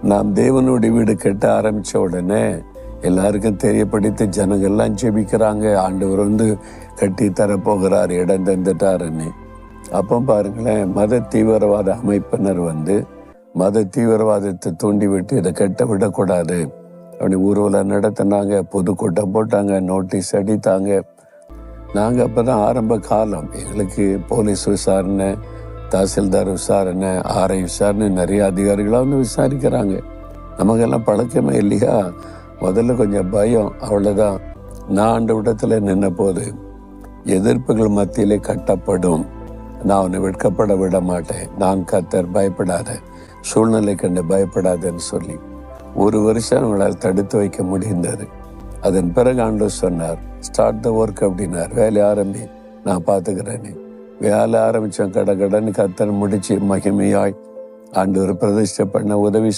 நாம் தேவனுடைய வீடு கட்ட ஆரம்பிச்ச உடனே எல்லாருக்கும் தெரியப்படுத்தி ஜனங்கள்லாம் ஜெபிக்கிறாங்க. ஆண்டவர் கட்டி தரப்போகிறார், இடம் தந்துட்டாருன்னு. அப்போ பாருங்களேன், மத தீவிரவாத அமைப்பினர் மத தீவிரவாதத்தை தூண்டிவிட்டு இதை கட்ட விடக்கூடாது அப்படி ஊர்வலம் நடத்தினாங்க, பொதுக்கூட்டம் போட்டாங்க, நோட்டீஸ் அடித்தாங்க. நாங்கள் அப்போ தான் ஆரம்ப காலம், எங்களுக்கு போலீஸ் விசாரணை, தாசில்தார் விசாரணை, ஆர்ஐ விசாரணை, நிறைய அதிகாரிகளாக விசாரிக்கிறாங்க. நமக்கெல்லாம் பழக்கமே இல்லையா, முதல்ல கொஞ்சம் பயம், அவ்வளோதான். நான் ஆண்டவரிடத்துல நின்ன போது எதிர்ப்புகள் மத்தியிலே கட்டப்படும், நான் அவனை வெட்கப்பட விட மாட்டேன், நான் கர்த்தர், பயப்படாத, சூழ்நிலை கண்டு பயப்படாதன்னு சொல்லி 1 வருஷம் அவங்களால் தடுத்து வைக்க முடிந்தது. அதன் பிறகு ஆண்டவர் சொன்னார், ஸ்டார்ட் த ஒர்க் அப்படின்னார். வேலை ஆரம்பி, நான் பார்த்துக்கிறேன்னு. வேலை ஆரம்பித்தோம். கடன்னு கர்த்தர் முடிச்சு மகிமையாய் ஆண்டவர் பிரதிஷ்டை பண்ண உதவி